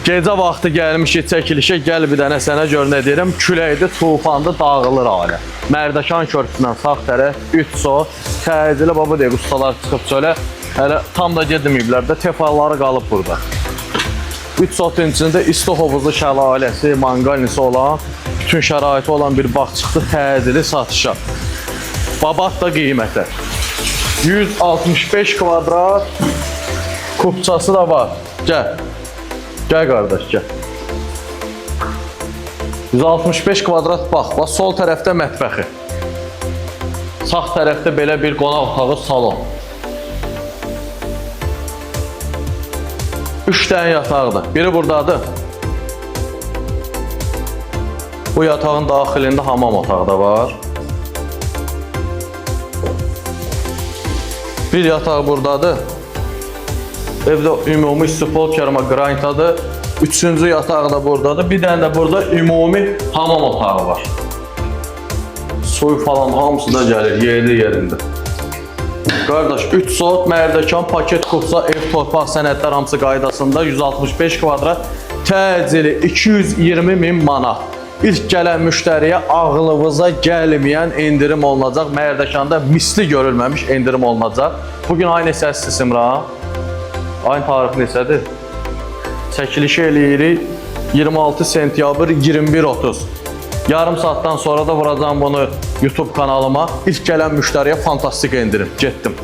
Gecə vaxtı gəlmişik çəkilişə, gəl bir dənə sənə gör nə deyirəm. Küləkdir, tufandır, dağılır alə. Mərdəkan körpüsündən sağ tərəf 3 so, təcili baba deyək, ustalar çıxıb çölə. Hələ tam da gedməyiblər də, tefalları qalıb burada. 3 sotun içində isti hovuzlu şəlaləsi, manqalnisi olan, bütün şəraiti olan bir bağ çıxdı, təcili satışa. Babat da qiymətə. 165 kvadrat kupçası da var. Gəl. Gəl qardaş, gəl. 165 kvadrat bax, sol tərəfdə mətbəxi. Sağ tərəfdə belə bir qonaq otağı, salon. 3 dənə yataqdır. Biri buradadır. Bu yatağın daxilində hamam otağı da var. Bir yataq buradadır. Evdə ümumi stipol kerama qranitadır. 3-cü yatağı da buradadır. Bir dənə də burada ümumi hamam otağı var. Suyu falan hamısı da gəlir, yerli yerində. Qardaş, 3 sot, Mərdəkan, paket kupsa, ev, torpaq, sənədlər hamısı qaydasında 165 kvadrat, təcili 220 min manat. İlk gələn müştəriyə ağlınıza gəlməyən endirim olunacaq. Mərdəkanda misli görülməmiş endirim olunacaq. Bugün ay neçəsi Simran? Ayın tarixi neçədir? Çəkilişi eləyirik 26 sentyabr 21:30. Yarım saatdan sonra da vuracağım bunu YouTube kanalıma. İlk gələn müştəriyə fantastik endirim. Getdim.